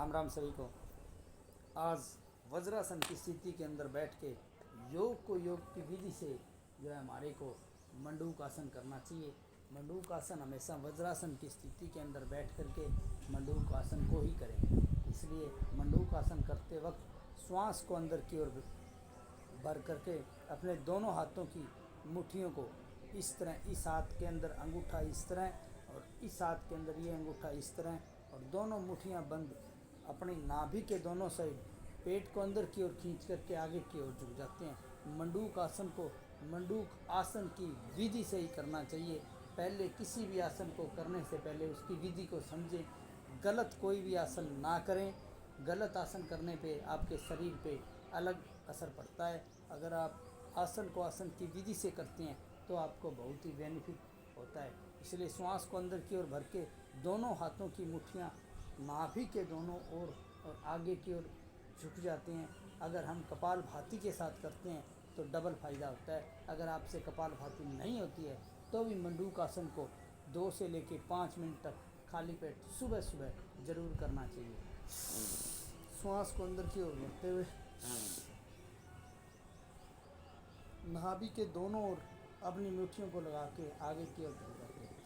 राम राम सभी को। आज वज्रासन की स्थिति के अंदर बैठ के योग को योग की विधि से जो है हमारे को मंडूक आसन करना चाहिए। मंडूक आसन हमेशा वज्रासन की स्थिति के अंदर बैठ करके मंडूक आसन को ही करें। इसलिए मंडूक आसन करते वक्त श्वास को अंदर की ओर भर करके अपने दोनों हाथों की मुट्ठियों को इस तरह, इस हाथ के अंदर अंगूठा इस तरह और इस हाथ के अंदर ये अंगूठा इस तरह, और दोनों मुट्ठियाँ बंद अपनी नाभि के दोनों साइड पेट को अंदर की ओर खींच करके आगे की ओर झुक जाते हैं। मंडूक आसन को मंडूक आसन की विधि से ही करना चाहिए। पहले किसी भी आसन को करने से पहले उसकी विधि को समझें। गलत कोई भी आसन ना करें। गलत आसन करने पे आपके शरीर पे अलग असर पड़ता है। अगर आप आसन को आसन की विधि से करते हैं तो आपको बहुत ही बेनिफिट होता है। इसलिए श्वास को अंदर की ओर भर के दोनों हाथों की मुट्ठियाँ नाभि के दोनों ओर और आगे की ओर झुक जाते हैं। अगर हम कपालभाति के साथ करते हैं तो डबल फ़ायदा होता है। अगर आपसे कपालभाति नहीं होती है तो भी मंडूक आसन को 2 से लेकर 5 मिनट तक खाली पेट सुबह सुबह ज़रूर करना चाहिए। श्वास को अंदर की ओर भरते हुए नाभि के दोनों ओर अपनी मुट्ठियों को लगा के आगे की ओर झुक जाते हैं।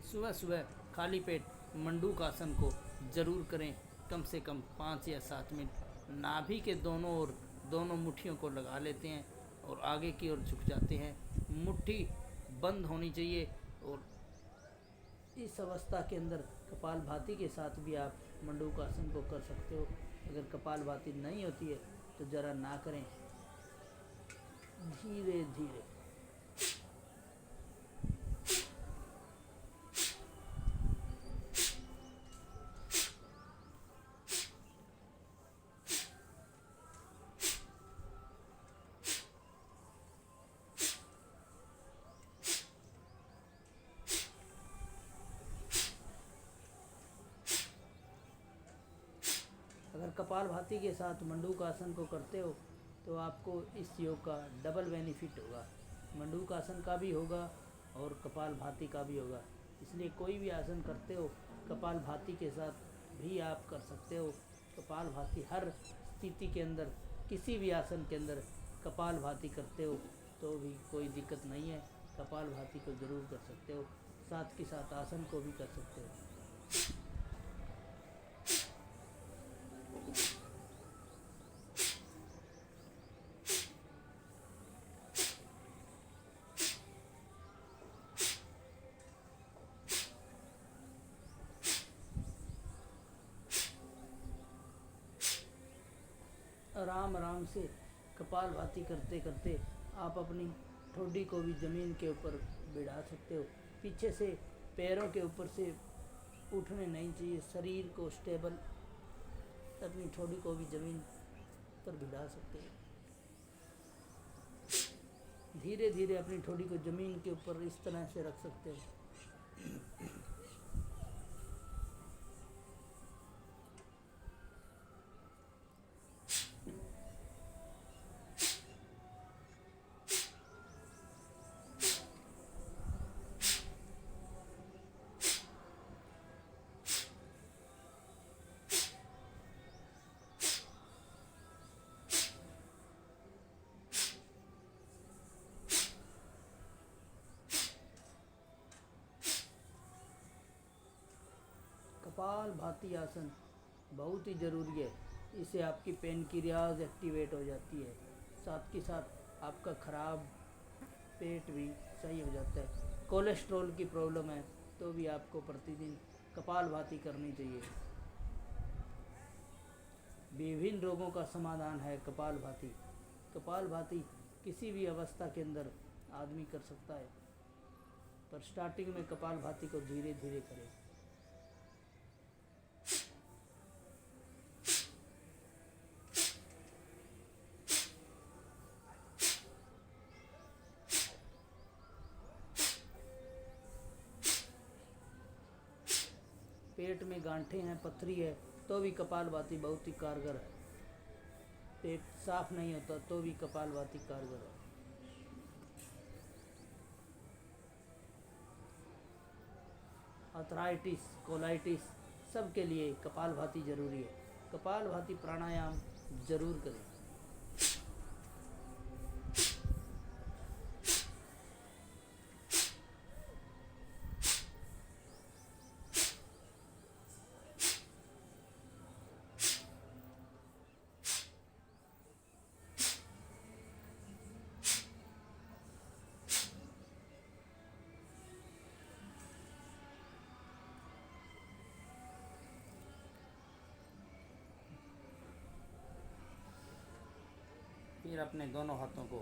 सुबह सुबह खाली पेट मंडूक आसन को ज़रूर करें। कम से कम 5 या 7 मिनट नाभि के दोनों ओर दोनों मुट्ठियों को लगा लेते हैं और आगे की ओर झुक जाते हैं। मुट्ठी बंद होनी चाहिए। और इस अवस्था के अंदर कपालभाति के साथ भी आप मंडूक आसन को कर सकते हो। अगर कपालभाति नहीं होती है तो ज़रा ना करें, धीरे धीरे। अगर कपालभाति के साथ मंडूक आसन को करते हो तो आपको इस योग का डबल बेनिफिट होगा। मंडूक आसन का भी होगा और कपालभाति का भी होगा। इसलिए कोई भी आसन करते हो कपालभाति के साथ भी आप कर सकते हो। कपालभाति हर स्थिति के अंदर, किसी भी आसन के अंदर कपालभाति करते हो तो भी कोई दिक्कत नहीं है। कपालभाति को ज़रूर कर सकते हो, साथ के साथ आसन को भी कर सकते हो। आराम आराम से कपालभाति करते करते आप अपनी ठोडी को भी ज़मीन के ऊपर बिठा सकते हो। पीछे से पैरों के ऊपर से उठने नहीं चाहिए। शरीर को स्टेबल, अपनी ठोडी को भी ज़मीन पर बिठा सकते हो। धीरे धीरे अपनी ठोडी को ज़मीन के ऊपर इस तरह से रख सकते हो। कपालभाति आसन बहुत ही ज़रूरी है। इससे आपकी पेनक्रियाज एक्टिवेट हो जाती है, साथ के साथ आपका ख़राब पेट भी सही हो जाता है। कोलेस्ट्रॉल की प्रॉब्लम है तो भी आपको प्रतिदिन कपालभाति करनी चाहिए। विभिन्न रोगों का समाधान है कपालभाति। कपालभाति किसी भी अवस्था के अंदर आदमी कर सकता है, पर स्टार्टिंग में कपालभाति को धीरे धीरे करें। पेट में गांठें हैं, पथरी है तो भी कपालभाति बहुत ही कारगर है। पेट साफ नहीं होता तो भी कपालभाति कारगर है। अर्थराइटिस, कोलाइटिस सब के लिए कपालभाति जरूरी है। कपालभाति प्राणायाम जरूर करें। फिर अपने दोनों हाथों को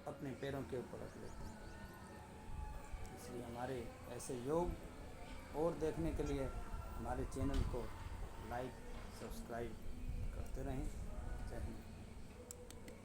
अपने पैरों के ऊपर रख लेते हैं। इसलिए हमारे ऐसे योग और देखने के लिए हमारे चैनल को लाइक सब्सक्राइब करते रहें। जय हिंद।